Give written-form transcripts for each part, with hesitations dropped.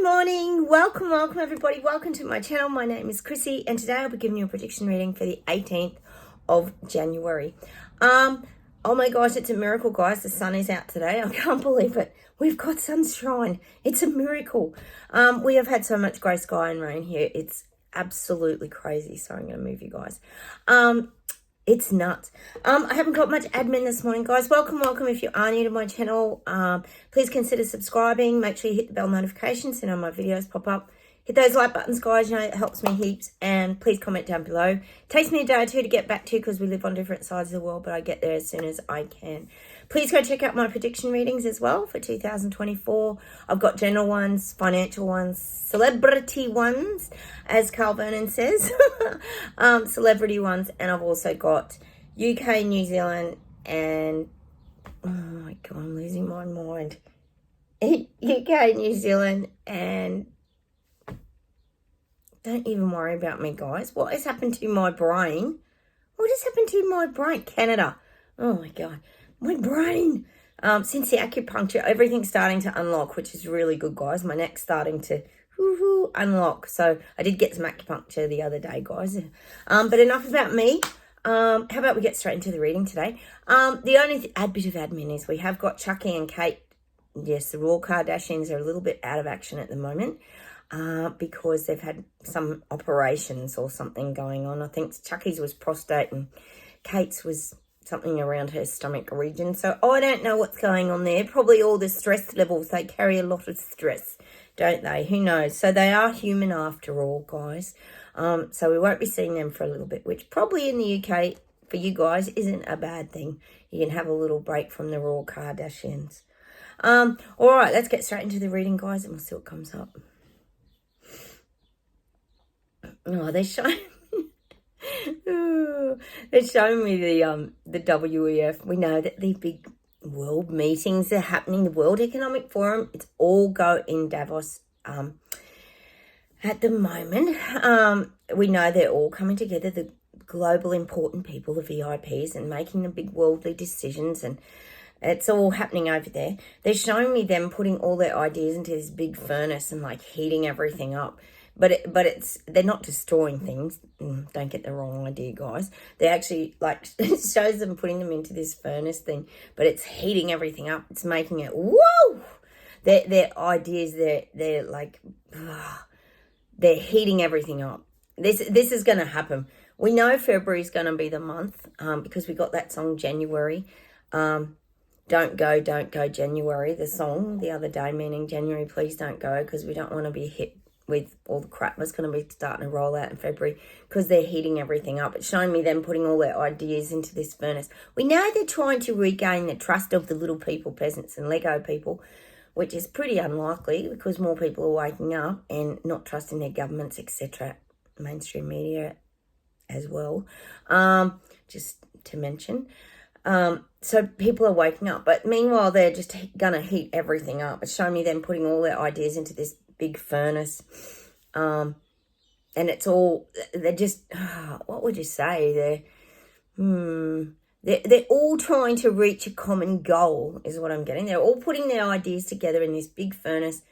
morning. Welcome everybody. Welcome to my channel. My name is Chrissy and today I'll be giving you a prediction reading for the 18th of January. Oh my gosh, it's a miracle, guys. The sun is out today. I can't believe it. We've got sunshine. It's a miracle. We have had so much grey sky and rain here. It's absolutely crazy. So I'm going to move you guys. It's nuts. I haven't got much admin this morning, guys. Welcome. If you are new to my channel, please consider subscribing. Make sure you hit the bell notifications so my videos pop up. Hit those like buttons, guys. You know, it helps me heaps. And please comment down below. It takes me a day or two to get back to you because we live on different sides of the world, but I get there as soon as I can. Please go check out my prediction readings as well for 2024. I've got general ones, financial ones, celebrity ones, as Carl Vernon says. Celebrity ones. And I've also got UK, New Zealand, and... oh my God, I'm losing my mind. UK, New Zealand, and... don't even worry about me, guys. What has happened to my brain? What has happened to my brain? Canada. Oh, my God. My brain. Since the acupuncture, everything's starting to unlock, which is really good, guys. My neck's starting to unlock. So I did get some acupuncture the other day, guys. But enough about me. How about we get straight into the reading today? The only bit of admin is we have got Chucky and Kate. Yes, the Royal Kardashians are a little bit out of action at the moment. Because they've had some operations or something going on. I think Chucky's was prostate and Kate's was something around her stomach region. So I don't know what's going on there. Probably all the stress levels. They carry a lot of stress, don't they? Who knows? So they are human after all, guys. So we won't be seeing them for a little bit, which probably in the UK for you guys isn't a bad thing. You can have a little break from the Royal Kardashians. All right, let's get straight into the reading, guys, and we'll see what comes up. Oh, they're showing me the WEF. We know that the big world meetings are happening. The World Economic Forum, it's all go in Davos at the moment. We know they're all coming together, the global important people, the VIPs, and making the big worldly decisions, and it's all happening over there. They're showing me them putting all their ideas into this big furnace and like heating everything up. But they're not destroying things. Don't get the wrong idea, guys. They actually, like, it shows them putting them into this furnace thing, but it's heating everything up. It's making it, whoa! Their ideas, they're like, they're heating everything up. This is going to happen. We know February is going to be the month because we got that song January. Don't go January, the song the other day, meaning January, please don't go, because we don't want to be hit with all the crap that's going to be starting to roll out in February because they're heating everything up. It's showing me them putting all their ideas into this furnace. We know they're trying to regain the trust of the little people, peasants and Lego people, which is pretty unlikely because more people are waking up and not trusting their governments, etc. Mainstream media as well, just to mention. So people are waking up, but meanwhile, they're just going to heat everything up. It's showing me them putting all their ideas into this big furnace, and it's all, they're just, what would you say, they're all trying to reach a common goal is what I'm getting. They're all putting their ideas together in this big furnace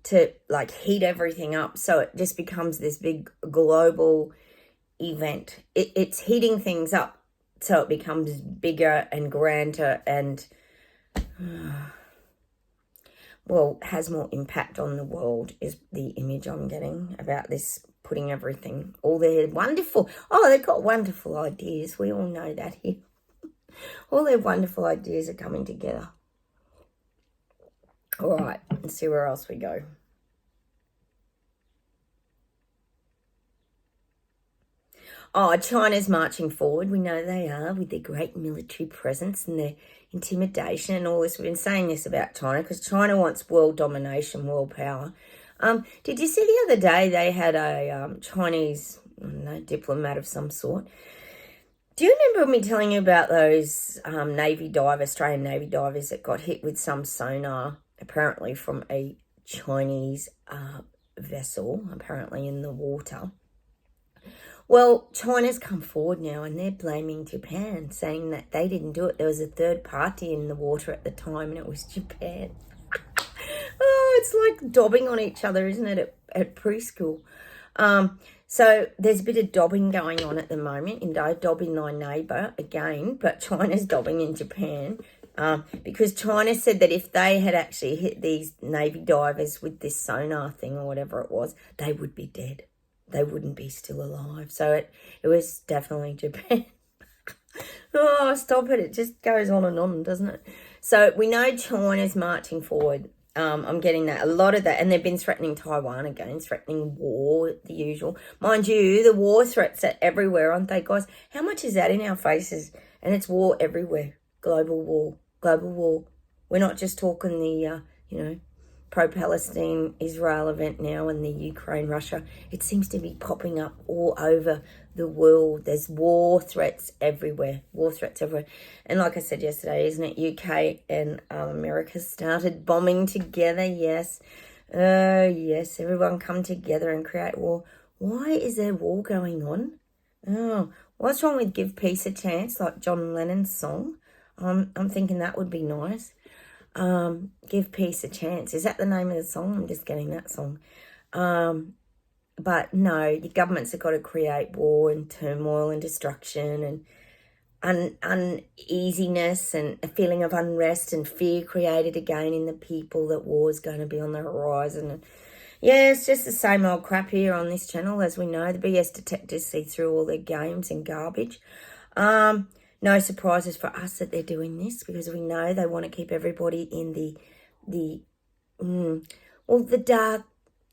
to like heat everything up, so it just becomes this big global event. It's heating things up so it becomes bigger and grander and well, has more impact on the world is the image I'm getting about this, putting everything, all their wonderful, they've got wonderful ideas. We all know that here. All their wonderful ideas are coming together. All right, let's see where else we go. China's marching forward. We know they are with their great military presence and their intimidation and all this. We've been saying this about China because China wants world domination, world power. Did you see the other day they had a Chinese, diplomat of some sort? Do you remember me telling you about those Australian Navy divers that got hit with some sonar, apparently from a Chinese vessel, apparently in the water? Well, China's come forward now and they're blaming Japan, saying that they didn't do it. There was a third party in the water at the time and it was Japan. it's like dobbing on each other, isn't it, at preschool? So there's a bit of dobbing going on at the moment, dobbing thy neighbour again, but China's dobbing in Japan. Because China said that if they had actually hit these Navy divers with this sonar thing or whatever it was, they would be dead. They wouldn't be still alive. So it was definitely Japan. Oh, stop it. It just goes on, doesn't it? So we know China's marching forward. I'm getting that. A lot of that. And they've been threatening Taiwan again, threatening war, the usual. Mind you, the war threats are everywhere, aren't they, guys? How much is that in our faces? And it's war everywhere. Global war. Global war. We're not just talking the, pro-Palestine Israel event now and the Ukraine-Russia. It seems to be popping up all over the world. There's war threats everywhere. War threats everywhere. And like I said yesterday, isn't it? UK and America started bombing together. Yes. Yes. Everyone come together and create war. Why is there war going on? Oh, what's wrong with Give Peace a Chance, like John Lennon's song? I'm thinking that would be nice. Give Peace a Chance. Is that the name of the song? I'm just getting that song. But no, the governments have got to create war and turmoil and destruction and uneasiness and a feeling of unrest and fear created again in the people that war is going to be on the horizon. And yeah, it's just the same old crap here on this channel. As we know, the BS detectors see through all their games and garbage. No surprises for us that they're doing this, because we know they want to keep everybody in the dark,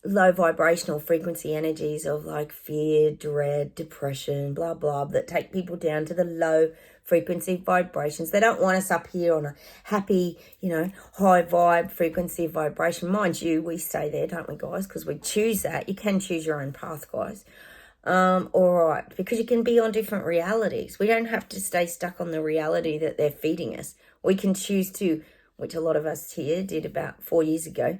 low vibrational frequency energies of like fear, dread, depression, blah, blah, that take people down to the low frequency vibrations. They don't want us up here on a happy, high vibe frequency vibration. Mind you, we stay there, don't we, guys? Because we choose that. You can choose your own path, guys. All right, because you can be on different realities. We don't have to stay stuck on the reality that they're feeding us. We can choose to, which a lot of us here did about 4 years ago.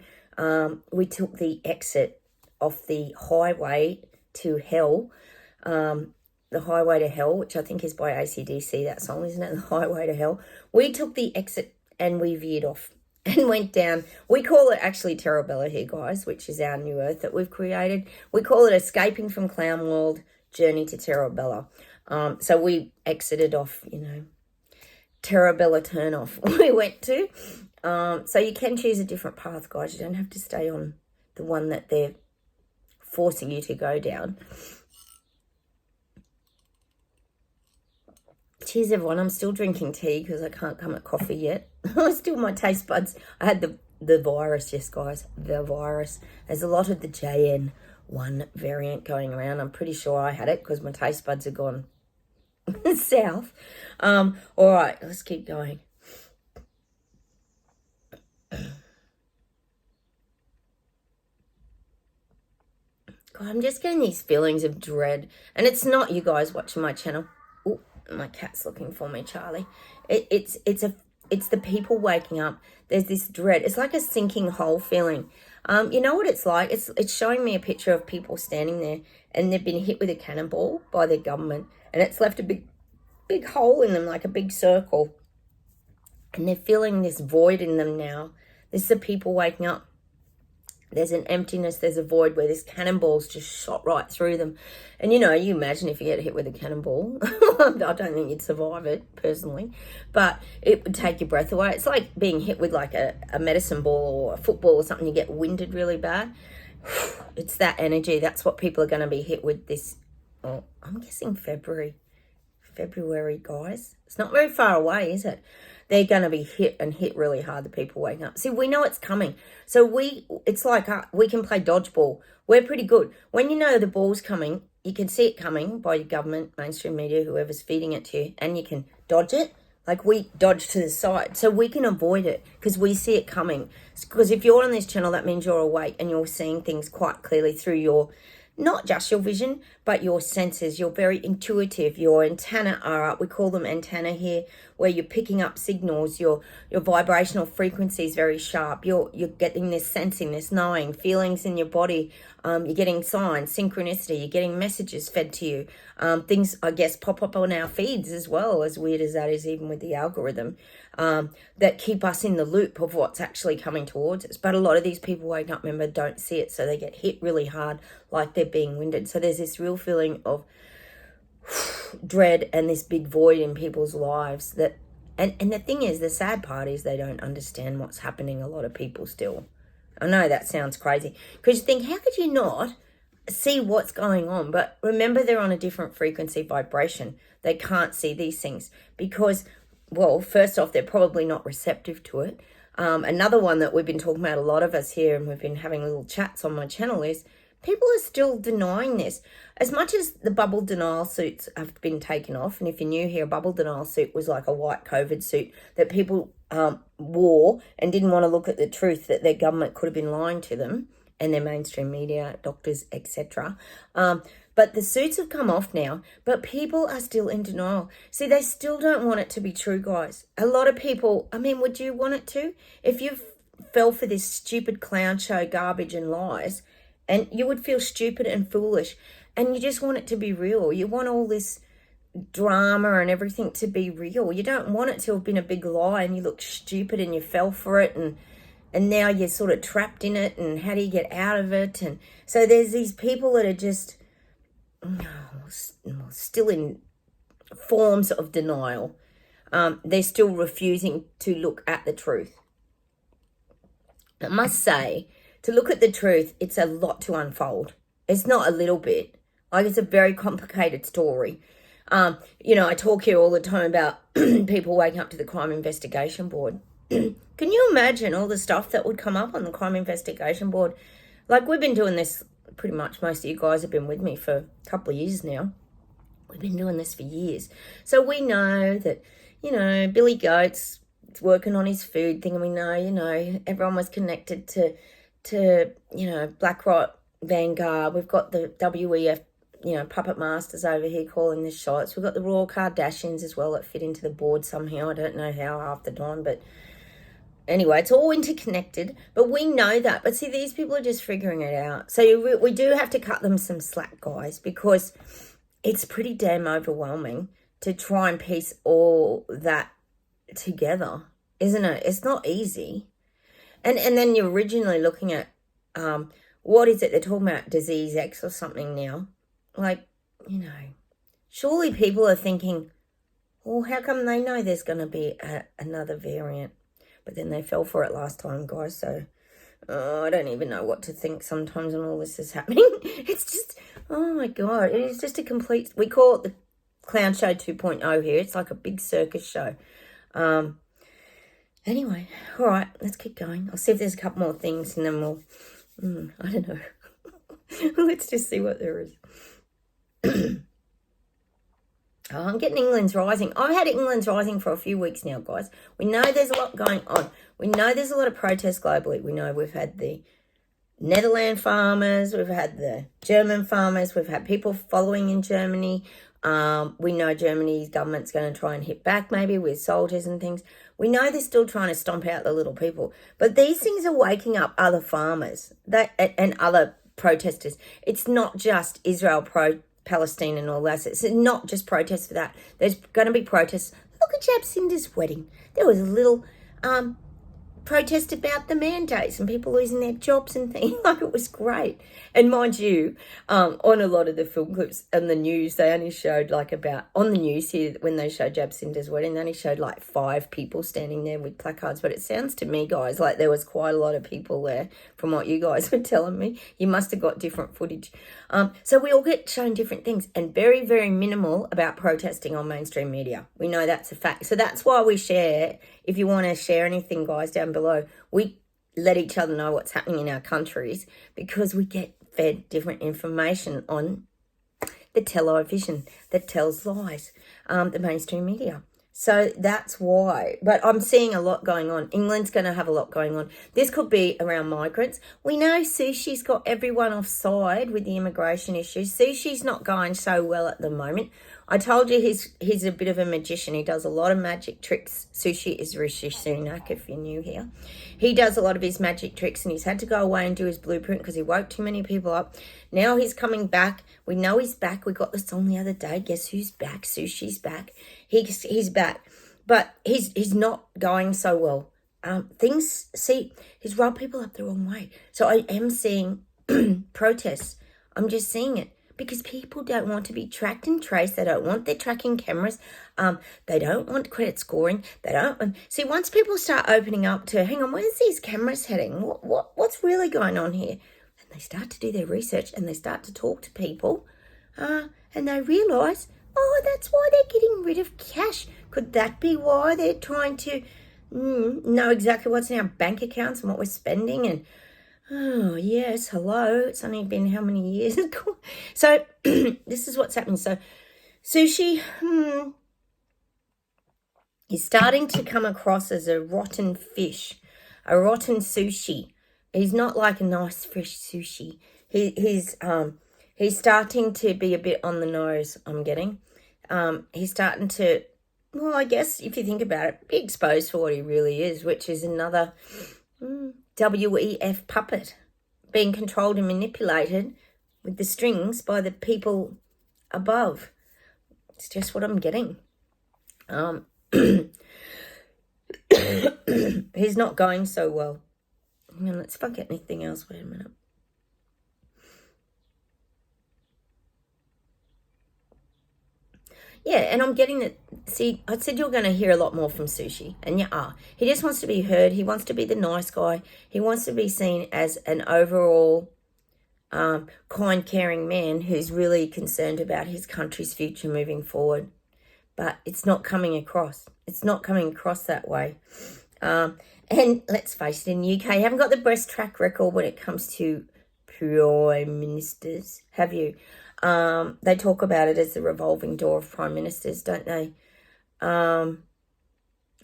We took the exit off the highway to hell, the highway to hell, which I think is by AC/DC, that song, isn't it? The highway to hell. We took the exit and we veered off and went down. We call it actually Terabella here, guys, which is our new earth that we've created. We call it Escaping from Clown World, Journey to Terabella. So we exited off, Terabella turn off we went to. So you can choose a different path, guys. You don't have to stay on the one that they're forcing you to go down. Cheers, everyone. I'm still drinking tea because I can't come at coffee yet. Still my taste buds. I had the virus, yes, guys, the virus. There's a lot of the JN1 variant going around. I'm pretty sure I had it because my taste buds are gone south. All right, let's keep going. God, I'm just getting these feelings of dread. And it's not you guys watching my channel. Oh, my cat's looking for me, Charlie. It's the people waking up. There's this dread. It's like a sinking hole feeling. You know what it's like? It's showing me a picture of people standing there and they've been hit with a cannonball by their government, and it's left a big hole in them, like a big circle. And they're feeling this void in them now. This is the people waking up. There's an emptiness, there's a void where this cannonball's just shot right through them. And, you imagine if you get hit with a cannonball. I don't think you'd survive it, personally. But it would take your breath away. It's like being hit with like a medicine ball or a football or something. You get winded really bad. It's that energy. That's what people are going to be hit with this. Oh, I'm guessing February, guys. It's not very far away, is it? They're going to be hit really hard, the people waking up. See, we know it's coming. So it's like we can play dodgeball. We're pretty good. When you know the ball's coming, you can see it coming by your government, mainstream media, whoever's feeding it to you, and you can dodge it. Like we dodge to the side. So we can avoid it because we see it coming. Because if you're on this channel, that means you're awake and you're seeing things quite clearly through your, not just your vision, but your senses. You're very intuitive. Your antennae are up. We call them antennae here. where you're picking up signals, your vibrational frequency is very sharp. You're getting this sensing, this knowing, feelings in your body. You're getting signs, synchronicity. You're getting messages fed to you. Things, I guess, pop up on our feeds as well, as weird as that is, even with the algorithm, that keep us in the loop of what's actually coming towards us. But a lot of these people wake up, remember, don't see it, so they get hit really hard, like they're being winded. So there's this real feeling of dread and this big void in people's lives that, and the thing is, the sad part is they don't understand what's happening. A lot of people still. I know that sounds crazy, because you think, how could you not see what's going on? But remember, they're on a different frequency vibration. They can't see these things because, well, first off, they're probably not receptive to it. Another one that we've been talking about, a lot of us here, and we've been having little chats on my channel, is people are still denying this. As much as the bubble denial suits have been taken off, and if you're new here, a bubble denial suit was like a white COVID suit that people wore and didn't want to look at the truth that their government could have been lying to them, and their mainstream media, doctors, etc. But the suits have come off now, but people are still in denial. See, they still don't want it to be true, guys. A lot of people, I mean, would you want it to? If you fell for this stupid clown show garbage and lies, and you would feel stupid and foolish, and you just want it to be real. You want all this drama and everything to be real. You don't want it to have been a big lie and you look stupid and you fell for it, and now you're sort of trapped in it, and how do you get out of it? And so there's these people that are just still in forms of denial. They're still refusing to look at the truth. I must say, to look at the truth, it's a lot to unfold. It's not a little bit. Like, it's a very complicated story. I talk here all the time about people waking up to the Crime Investigation Board. Can you imagine all the stuff that would come up on the Crime Investigation Board? Like, we've been doing this pretty much, most of you guys have been with me for a couple of years now. We've been doing this for years. So we know that, Billy Goat's working on his food thing, and we know, everyone was connected to BlackRock, Vanguard. We've got the WEF, puppet masters over here calling the shots. We've got the Royal Kardashians as well that fit into the board somehow. I don't know how half the time, but anyway, it's all interconnected, but we know that. But see, these people are just figuring it out. So we do have to cut them some slack, guys, because it's pretty damn overwhelming to try and piece all that together, isn't it? It's not easy. And then you're originally looking at, what is it? They're talking about disease X or something now. Like, surely people are thinking, well, how come they know there's going to be another variant? But then they fell for it last time, guys. So I don't even know what to think sometimes when all this is happening. It's just, oh my God, it is just a complete, we call it the Clown Show 2.0 here. It's like a big circus show. Anyway, all right, let's keep going. I'll see if there's a couple more things, and then we'll, I don't know. Let's just see what there is. I'm getting England's Rising. I've had England's Rising for a few weeks now, guys. We know there's a lot going on. We know there's a lot of protests globally. We know we've had the Netherlands farmers, we've had the German farmers, we've had people following in Germany. We know Germany's government's going to try and hit back maybe with soldiers and things. We know they're still trying to stomp out the little people. But these things are waking up other farmers and other protesters. It's not just Israel Palestine and all that. It's not just protests for that. There's going to be protests. Look at Jacinda's wedding. There was a little protest about the mandates and people losing their jobs and things. Like, it was great. And mind you, on a lot of the film clips and the news, they only showed on the news here, when they showed Jacinda's wedding, they only showed 5 people standing there with placards. But it sounds to me, guys, like there was quite a lot of people there from what you guys were telling me. You must have got different footage. So we all get shown different things, and very, very minimal about protesting on mainstream media. We know that's a fact. So that's why we share. If you want to share anything, guys, down below, we let each other know what's happening in our countries, because we get fed different information on the television that tells lies, the mainstream media. So that's why. But I'm seeing a lot going on. England's going to have a lot going on. This could be around migrants. We know Sushi's got everyone offside with the immigration issues. Sushi's not going so well at the moment. I told you he's a bit of a magician. He does a lot of magic tricks. Sushi is Rishi Sunak, if you're new here. He does a lot of his magic tricks, and he's had to go away and do his blueprint because he woke too many people up. Now he's coming back. We know he's back. We got the song the other day. Guess who's back? Sushi's back. He's back. But he's not going so well. He's rubbed people up the wrong way. So I am seeing protests. I'm just seeing it. Because people don't want to be tracked and traced. They don't want their tracking cameras. They don't want credit scoring. They don't. See, once people start opening up to, hang on, where's these cameras heading? What's really going on here? And they start to do their research and they start to talk to people. And they realise, oh, that's why they're getting rid of cash. Could that be why they're trying to know exactly what's in our bank accounts and what we're spending? And oh, yes, hello. It's only been how many years? So this is what's happening. So Sushi is starting to come across as a rotten fish, a rotten sushi. He's not like a nice fresh sushi. He's starting to be a bit on the nose, I'm getting. He's starting to, well, I guess if you think about it, be exposed for what he really is, which is another WEF puppet being controlled and manipulated with the strings by the people above. It's just what I'm getting. He's not going so well. Hang on, let's forget anything else. Wait a minute. Yeah, and I'm getting that. See, I said you're going to hear a lot more from Sushi, and you are. He just wants to be heard. He wants to be the nice guy. He wants to be seen as an overall kind, caring man who's really concerned about his country's future moving forward. But it's not coming across. It's not coming across that way. And let's face it, in the UK, you haven't got the best track record when it comes to prime ministers, have you? They talk about it as the revolving door of prime ministers, don't they? God,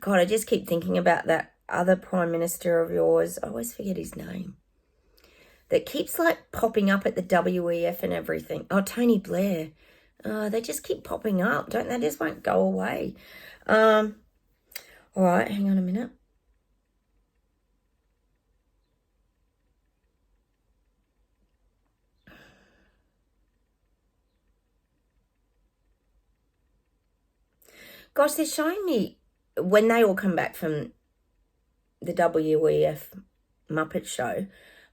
I just keep thinking about that other prime minister of yours. I always forget his name. That keeps like popping up at the WEF and everything. Oh, Tony Blair. They just keep popping up, don't they? They just won't go away. All right, hang on a minute. Gosh, they're showing me when they all come back from the WEF Muppet Show.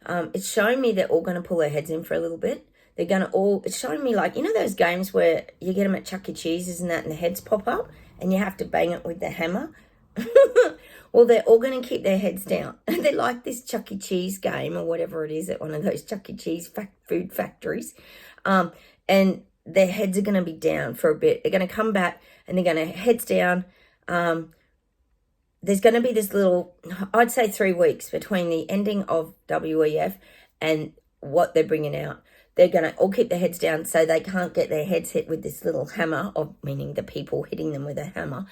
It's showing me they're all going to pull their heads in for a little bit. They're going to all, it's showing me like, you know those games where you get them at Chuck E. Cheese's and that and the heads pop up and you have to bang it with the hammer? Well, they're all going to keep their heads down. They're like this Chuck E. Cheese game or whatever it is at one of those Chuck E. Cheese food factories. And their heads are going to be down for a bit. They're going to come back and they're going to heads down. There's going to be this little, I'd say 3 weeks between the ending of WEF and what they're bringing out. They're going to all keep their heads down so they can't get their heads hit with this little hammer, of meaning the people hitting them with a hammer.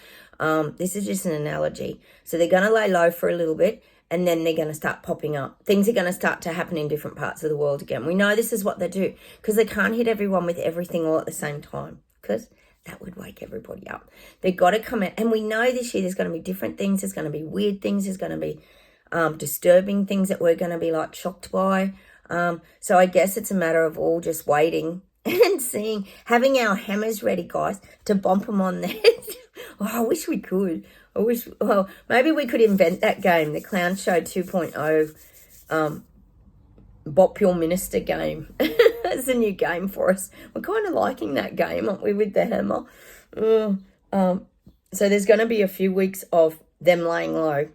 This is just an analogy. So they're going to lay low for a little bit and then they're going to start popping up. Things are going to start to happen in different parts of the world again. We know this is what they do because they can't hit everyone with everything all at the same time because that would wake everybody up. They've got to come out. And we know this year there's going to be different things. There's going to be weird things. There's going to be disturbing things that we're going to be like shocked by. So I guess it's a matter of all just waiting and seeing, having our hammers ready, guys, to bump them on the head. Oh, I wish we could. Well, maybe we could invent that game, the Clown Show 2.0 Bop Your Minister game. It's a new game for us. We're kind of liking that game, aren't we, with the hammer? So there's going to be a few weeks of them laying low,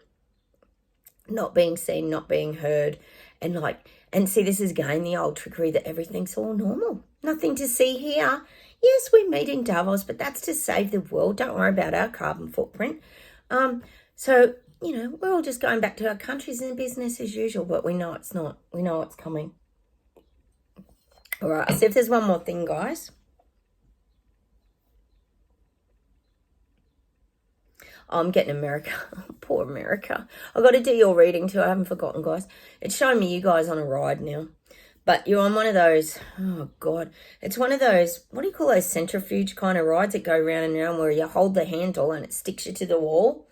not being seen, not being heard, and see, this is again the old trickery that everything's all normal. Nothing to see here. Yes, we meet in Davos, but that's to save the world. Don't worry about our carbon footprint. So, you know, we're all just going back to our countries and business as usual, but we know it's not. We know it's coming. All right, I'll see if there's one more thing, guys. I'm getting America. Poor America. I've got to do your reading too. I haven't forgotten, guys. It's showing me you guys on a ride now. But you're on one of those, oh God, it's one of those, what do you call those centrifuge kind of rides that go round and round where you hold the handle and it sticks you to the wall?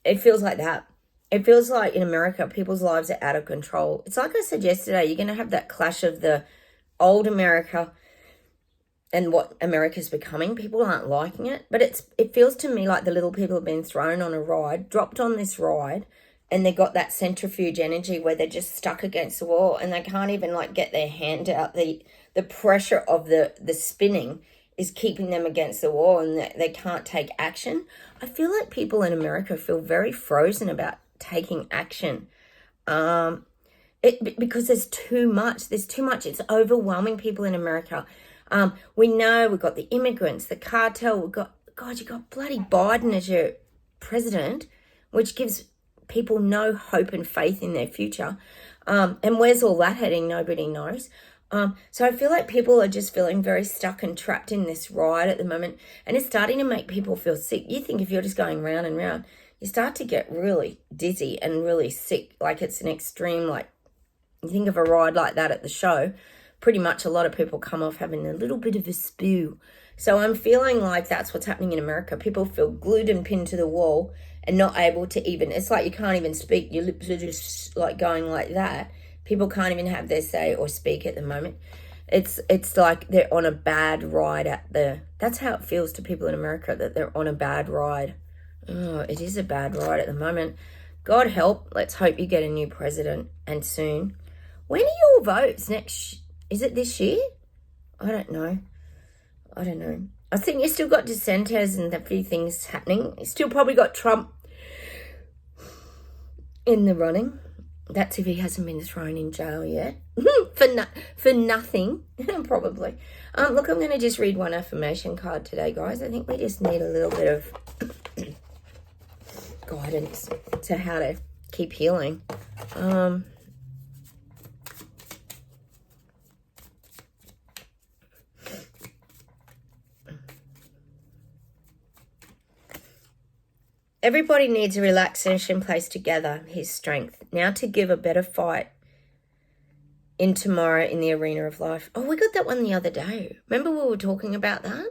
It feels like that. It feels like in America, people's lives are out of control. It's like I said yesterday, you're going to have that clash of the old America and what America's becoming. People aren't liking it, but it feels to me like the little people have been thrown on a ride, dropped on this ride, and they got that centrifuge energy where they're just stuck against the wall and they can't even like get their hand out. The pressure of the spinning is keeping them against the wall and they can't take action. I feel like people in America feel very frozen about taking action. Because there's too much. It's overwhelming people in America. We know we've got the immigrants, the cartel, you got bloody Biden as your president, which gives people no hope and faith in their future. And where's all that heading? Nobody knows. So I feel like people are just feeling very stuck and trapped in this ride at the moment. And it's starting to make people feel sick. You think if you're just going round and round, you start to get really dizzy and really sick. Like it's an extreme, like you think of a ride like that at the show, pretty much a lot of people come off having a little bit of a spew. So I'm feeling like that's what's happening in America. People feel glued and pinned to the wall and not able to even, it's like you can't even speak. Your lips are just like going like that. People can't even have their say or speak at the moment. It's like they're on a bad ride that's how it feels to people in America, that they're on a bad ride. Oh, it is a bad ride at the moment. God help. Let's hope you get a new president and soon. When are your votes next? Is it this year? I don't know. I think you still got dissenters and a few things happening. You still probably got Trump in the running. That's if he hasn't been thrown in jail yet. for nothing, probably. Look, I'm going to just read one affirmation card today, guys. I think we just need a little bit of guidance to how to keep healing. Everybody needs a relaxation place to gather his strength. Now to give a better fight in tomorrow in the arena of life. Oh, we got that one the other day. Remember we were talking about that?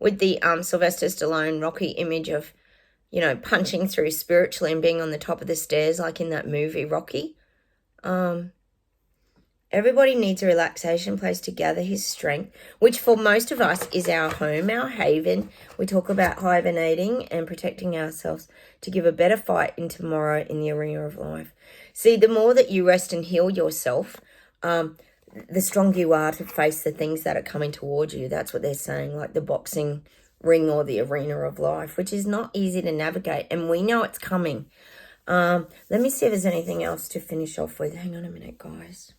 With the Sylvester Stallone Rocky image of, punching through spiritually and being on the top of the stairs like in that movie Rocky. Everybody needs a relaxation place to gather his strength, which for most of us is our home, our haven. We talk about hibernating and protecting ourselves to give a better fight in tomorrow in the arena of life. See, the more that you rest and heal yourself, the stronger you are to face the things that are coming towards you. That's what they're saying, like the boxing ring or the arena of life, which is not easy to navigate. And we know it's coming. Let me see if there's anything else to finish off with. Hang on a minute, guys.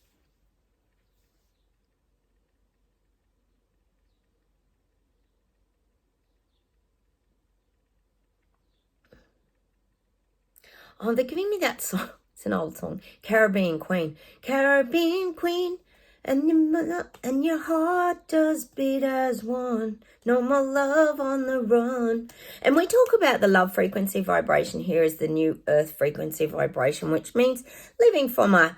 Oh, they're giving me that song. It's an old song. Caribbean Queen. Caribbean Queen. And your heart does beat as one. No more love on the run. And we talk about the love frequency vibration here as the new earth frequency vibration, which means living from a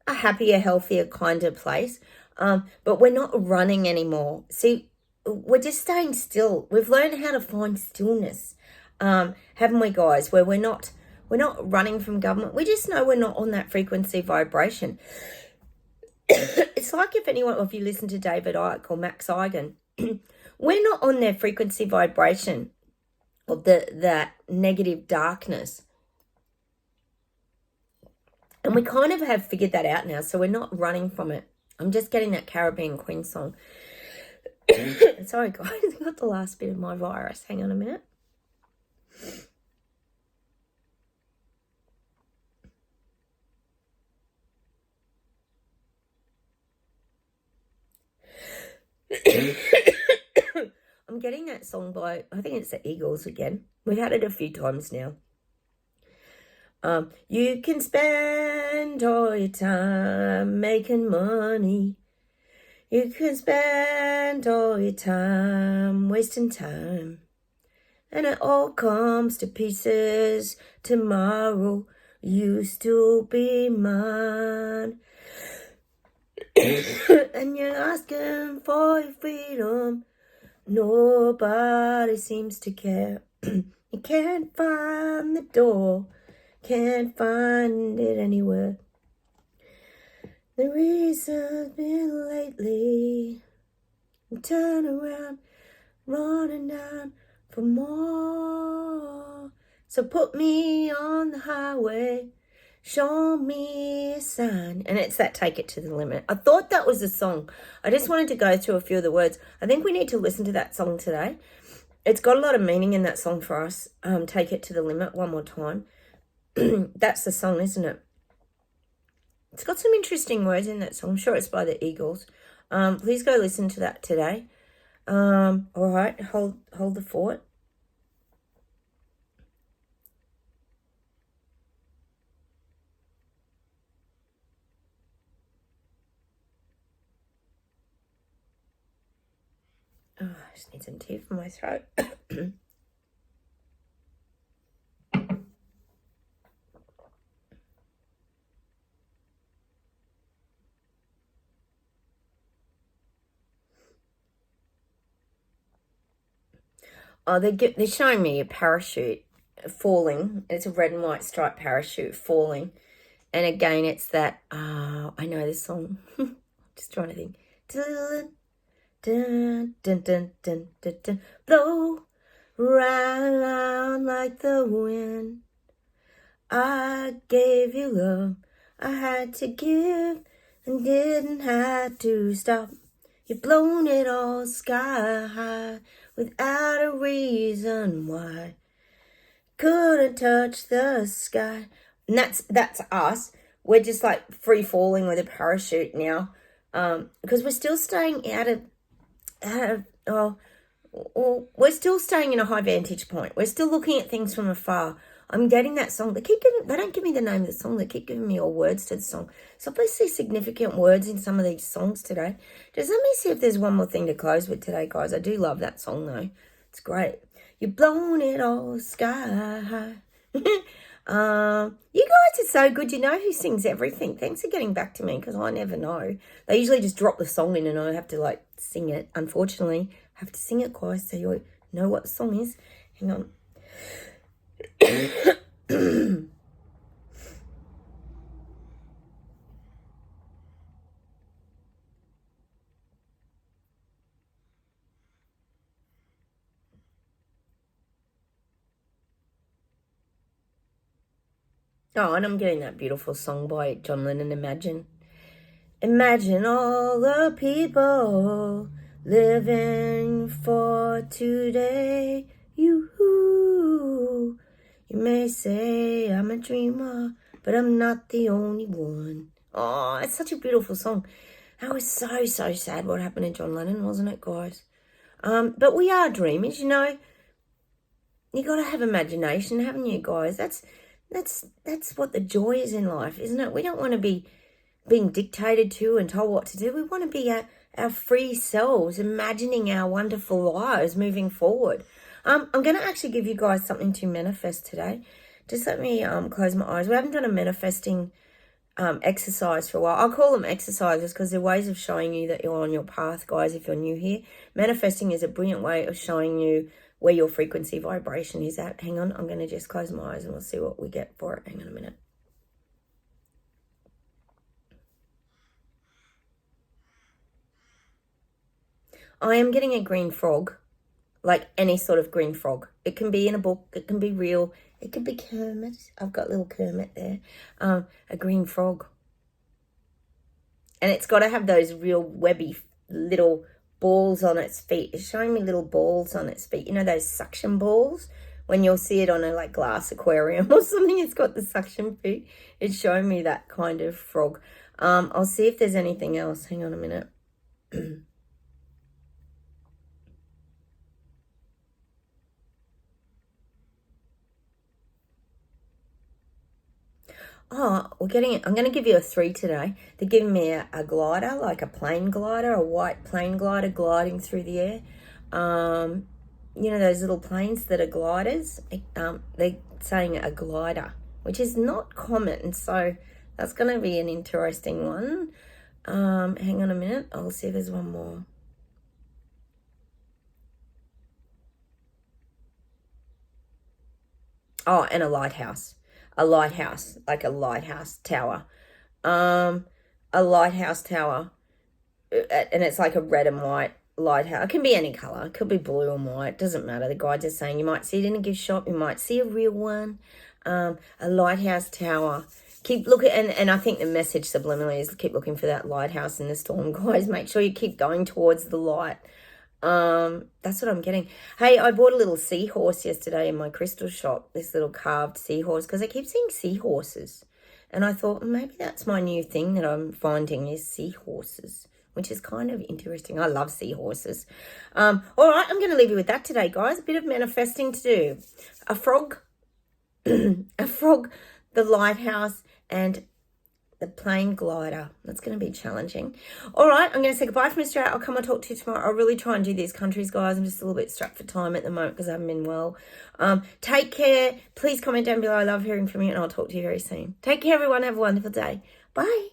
happier, healthier kind of place. But we're not running anymore. See, we're just staying still. We've learned how to find stillness. Haven't we, guys? Where we're not running from government. We just know we're not on that frequency vibration. It's like if you listen to David Icke or Max Igan, we're not on their frequency vibration of that negative darkness. And we kind of have figured that out now, so we're not running from it. I'm just getting that Caribbean Queen song. Sorry, guys, I got the last bit of my virus. Hang on a minute. I'm getting that song by, I think it's the Eagles again. We've had it a few times now. You can spend all your time making money. You can spend all your time wasting time. And it all comes to pieces tomorrow. You still be mine. and you're asking for your freedom. Nobody seems to care. You can't find the door, can't find it anywhere. The reason's been lately, turn around, running down for more. So put me on the highway, show me a sign. And it's that Take It to the Limit. I thought that was a song. I just wanted to go through a few of the words. I think we need to listen to that song today. It's got a lot of meaning in that song for us. Take It to the Limit one more time. That's the song, isn't it? It's got some interesting words in that song. I'm sure it's by the Eagles. Please go listen to that today. All right, hold the fort. Oh, I just need some tea for my throat. Oh, they're showing me a parachute falling. It's a red and white striped parachute falling. And again, it's that, I know this song. Just trying to think. Dun, dun, dun, dun, dun, dun, dun. Blow right around like the wind. I gave you love I had to give and didn't have to stop. You've blown it all sky high without a reason why. Couldn't touch the sky. And that's us. We're just like free falling with a parachute now. Because we're still staying we're still staying in a high vantage point. We're still looking at things from afar. I'm getting that song. They don't give me the name of the song. They keep giving me all words to the song. So obviously significant words in some of these songs today. Just let me see if there's one more thing to close with today, guys. I do love that song though. It's great. You've blown it all sky high. You guys are so good. You know who sings everything. Thanks for getting back to me because I never know. They usually just drop the song in and I have to like sing it. Unfortunately, I have to sing it, guys, so you know what the song is. Hang on. Oh, and I'm getting that beautiful song by John Lennon, Imagine. Imagine all the people living for today. You may say I'm a dreamer, but I'm not the only one. Oh, it's such a beautiful song. That was so sad what happened to John Lennon, wasn't it, guys? But we are dreamers, you know. You got to have imagination, haven't you, guys? That's what the joy is in life, isn't it? We don't want to be being dictated to and told what to do. We want to be our free selves, imagining our wonderful lives moving forward. I'm going to actually give you guys something to manifest today. Just let me close my eyes. We haven't done a manifesting exercise for a while. I'll call them exercises because they're ways of showing you that you're on your path, guys, if you're new here. Manifesting is a brilliant way of showing you where your frequency vibration is at. Hang on, I'm going to just close my eyes and we'll see what we get for it. Hang on a minute. I am getting a green frog, like any sort of green frog. It can be in a book, it can be real, it can be Kermit. I've got little Kermit there. A green frog. And it's got to have those real webby little balls on its feet. It's showing me little balls on its feet. You know those suction balls? When you'll see it on a like glass aquarium or something, it's got the suction feet. It's showing me that kind of frog. I'll see if there's anything else. Hang on a minute. Oh, we're getting it. I'm going to give you a 3 today. They're giving me a glider, like a plane glider, a white plane glider gliding through the air. You know those little planes that are gliders? They're saying a glider, which is not common. So that's going to be an interesting one. Hang on a minute. I'll see if there's one more. Oh, and a lighthouse. A lighthouse, like a lighthouse tower. A lighthouse tower. And it's like a red and white lighthouse. It can be any colour. It could be blue and white. Doesn't matter. The guides are saying you might see it in a gift shop. You might see a real one. A lighthouse tower. Keep looking, and I think the message subliminally is keep looking for that lighthouse in the storm, guys. Make sure you keep going towards the light. That's what I'm getting. Hey, I bought a little seahorse yesterday in my crystal shop, this little carved seahorse, because I keep seeing seahorses. And I thought, maybe that's my new thing that I'm finding is seahorses, which is kind of interesting. I love seahorses. All right, I'm going to leave you with that today, guys. A bit of manifesting to do. A frog, a frog, the lighthouse, and the plane glider. That's going to be challenging. All right, I'm going to say goodbye from Australia. I'll come and talk to you tomorrow. I'll really try and do these countries, guys. I'm just a little bit strapped for time at the moment because I haven't been well. Take care. Please comment down below. I love hearing from you, and I'll talk to you very soon. Take care, everyone. Have a wonderful day. Bye.